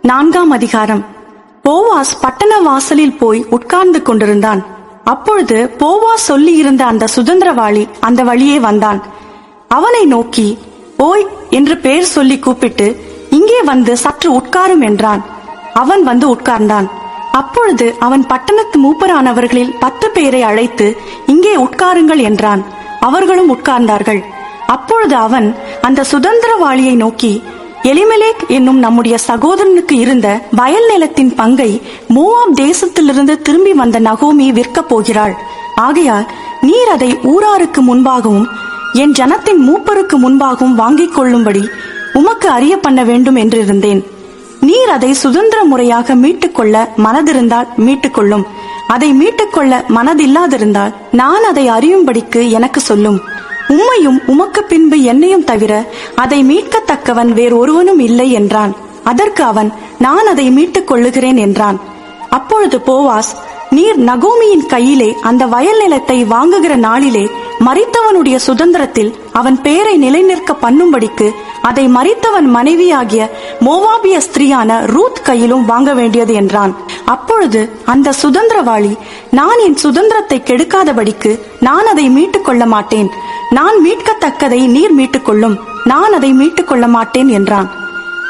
4ஆம் அதிகாரம். போவாஸ் பட்டண வாசலில் போய் உட்கார்ந்து கொண்டிருந்தான். அப்பொழுது போவாஸ் சொல்லி இருந்த அந்த சுதந்திரவாளி அந்த வழியே வந்தான். அவனை நோக்கி, ஓய் என்று பெயர் சொல்லி கூப்பிட்டு, இங்கே வந்து சற்று உட்காரும் என்றான். அவன் வந்து உட்கார்ந்தான். அப்பொழுது அவன் பட்டணத்து மூப்பரானவர்களில் 10 பேரை அழைத்து, இங்கே உட்காருங்கள் என்றான். அவர்களும் உட்கார்ந்தார்கள். அப்பொழுது அவன் அந்த சுதந்திரவாளியை நோக்கி, எலிமெலேக் என்னும் நம்முடைய சகோதரனுக்கு இருந்த வயல் நிலத்தின் பங்கை மோவாப் தேசத்திலிருந்து திரும்பி வந்த நகோமி விற்கப் போகிறாள். ஆகையால் நீர் அதை ஊராருக்கு முன்பாகவும் என் ஜனத்தின் மூப்பருக்கு முன்பாகவும் வாங்கிக் கொள்ளும்படி உமக்கு அறிய பண்ண வேண்டும் என்றிருந்தேன். நீர் அதை சுதந்திர முறையாக மீட்டுக்கொள்ள மனதிருந்தால் மீட்டுக்கொள்ளும். அதை மீட்டுக்கொள்ள மனதில்லாதிருந்தால் நான் அதை அறியும்படிக்கு எனக்கு சொல்லும். உம்மையும் உமக்கு பின்பு என்னையும் தவிர அதை மீட்கத்தக்கவன் வேறொருவனும் இல்லை என்றான். அதற்கு அவன், நான் அதை மீட்டுக் கொள்ளுகிறேன் என்றான். அப்பொழுது போவாஸ், நீர் நகோமியின் கையிலே அந்த வயல் நிலத்தை வாங்குகிற நாளிலே மரித்தவனுடைய சுதந்திரத்தில் அவன் பெயரை நிலைநிற்க பண்ணும்படிக்கு அதை மரித்தவன் மனைவியாகிய மோவாபிய ஸ்திரீயான ரூத் கையிலும் வாங்க வேண்டியது என்றான். அப்பொழுது அந்த சுதந்திரவாளி, நான் என் சுதந்திரத்தை கெடுக்காதபடிக்கு நான் அதை மீட்டுக் கொள்ள மாட்டேன். நான் மீட்கத்தக்கதை நீர் மீட்டுக்கொள்ளும், நான் அதை மீட்டுக் கொள்ள மாட்டேன் என்றான்.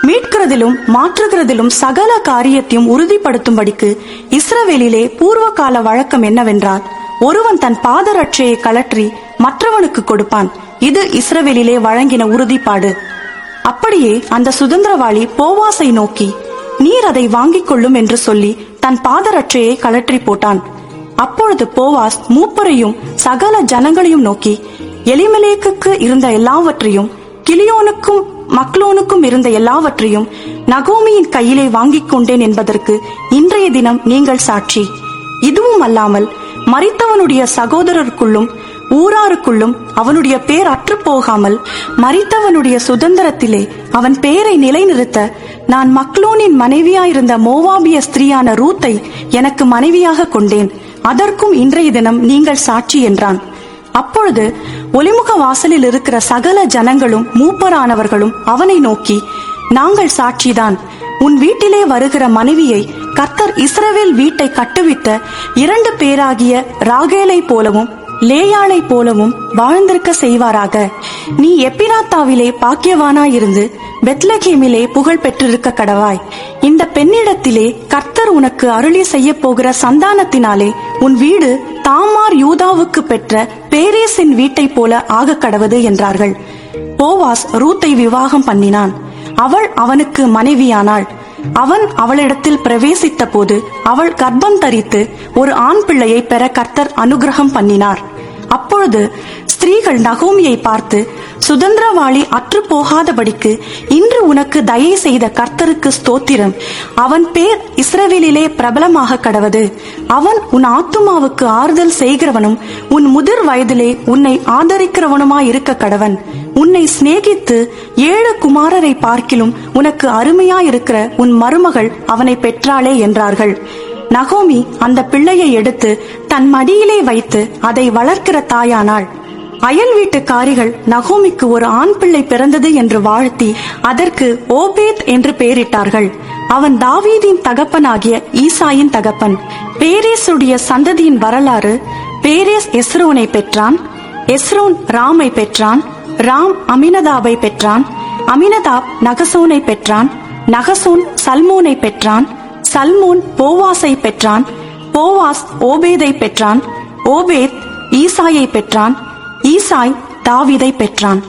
மீட்கிறதிலும் மாற்றுகிறதிலும் சகல காரியத்தையும் உறுதிப்படுத்தும்படிக்கு இஸ்ரவேலிலே பூர்வகால வழக்கம் என்னவென்றால், ஒருவன் தன் பாதரட்சையை கழற்றி மற்றவனுக்கு கொடுப்பான். இது இஸ்ரவேலிலே வழங்கின உறுதிப்பாடு. அப்படியே அந்த சுதந்திரவாளி போவாசை நோக்கி, நீர் அதை வாங்கிக் கொள்ளும் என்று சொல்லி தன் பாதரட்சையை கழற்றி போட்டான். அப்பொழுது போவாஸ் மூப்பரையும் சகல ஜனங்களையும் நோக்கி, எலிமெலேக்குக்கு இருந்த எல்லாவற்றையும் கிலியோனுக்கும் மக்லோனுக்கும் இருந்த எல்லாவற்றையும் நகோமியின் கையிலே வாங்கிக் கொண்டேன் என்பதற்கு இன்றைய தினம் நீங்கள் சாட்சி. இதுவும் அல்லாமல் மரித்தவனுடைய சகோதரருக்குள்ளும் ஊராருக்குள்ளும் அவனுடைய பேர் அற்று போகாமல் மரித்தவனுடைய சுதந்திரத்திலே அவன் பெயரை நிலைநிறுத்த நான் மக்லோனின் மனைவியாயிருந்த மோவாபிய ஸ்திரீயான ரூத்தை எனக்கு மனைவியாக கொண்டேன். அதற்கும் இன்றைய தினம் நீங்கள் சாட்சி என்றான். அப்பொழுது ஒலிமுக வாசலில் இருக்கிற சகல ஜனங்களும் மூப்பரானவர்களும் அவனை நோக்கி, நாங்கள் சாட்சிதான். உன் வீட்டிலே வருகிற மனைவியை கர்த்தர் இஸ்ரவேல் வீட்டை கட்டுவித்த 2 பேராகிய ராகேலை போலவும் லேயாளை போலவும் வாழ்ந்திருக்க செய்வாராக. நீ எப்பிராத்தாவிலே பாக்கியவானாயிருந்து பெத்லகேமிலே புகழ் பெற்றிருக்க கடவாய். இந்த பெண்ணிடத்திலே கர்த்தர் உனக்கு அருளி செய்ய போகிற சந்தானத்தினாலே உன் வீடு தாமார் யூதாவுக்கு பெற்ற பேரேசின் வீட்டை போல ஆக கடவது என்றார்கள். போவாஸ் ரூத்தை விவாகம் பண்ணினான். அவள் அவனுக்கு மனைவியானாள். அவன் அவளிடத்தில் பிரவேசித்த போது அவள் கர்ப்பம் தரித்து ஒரு ஆண் பிள்ளையை பெற கர்த்தர் அனுகிரகம் பண்ணினார். அப்பொழுது ஸ்திரீகள் நகோமியை பார்த்து, சுதந்திரவாளி அற்று போகாதபடிக்கு இன்று உனக்கு தயை செய்த கர்த்தருக்கு ஸ்தோத்திரம். அவன் பேர் இஸ்ரவேலிலே பிரபலமாக கடவது. அவன் உன் ஆத்துமாவுக்கு ஆறுதல் செய்கிறவனும் உன் முதிர் வயதிலே உன்னை ஆதரிக்கிறவனுமாயிருக்க கடவன். உன்னை சிநேகித்து 7 குமாரரை பார்க்கிலும் உனக்கு அருமையாயிருக்கிற உன் மருமகள் அவனை பெற்றாளே என்றார்கள். நகோமி அந்த பிள்ளையை எடுத்து தன் மடியிலே வைத்து அதை வளர்க்கிற தாயானாள். அயல் வீட்டுக்காரிகள் நகோமிக்கு ஒரு ஆண் பிள்ளை பிறந்தது என்று வாழ்த்தி அதற்கு ஓபேத் என்று பெயரிட்டார்கள். அவன் தாவீதின் தகப்பனாகிய ஈசாயின் தகப்பன். பேரேசுடைய சந்ததியின் வரலாறு: பேரேஸ் எஸ்ரோனை பெற்றான், எஸ்ரோன் ராமை பெற்றான், ராம் அமினதாபை பெற்றான், அமினதாப் நகசோனை பெற்றான், நகசோன் சல்மோனை பெற்றான், சல்மோன் போவாசை பெற்றான், போவாஸ் ஓபேதை பெற்றான், ஓபேத் ஈசாயை பெற்றான், ஈசாய் தாவீதை பெற்றான்.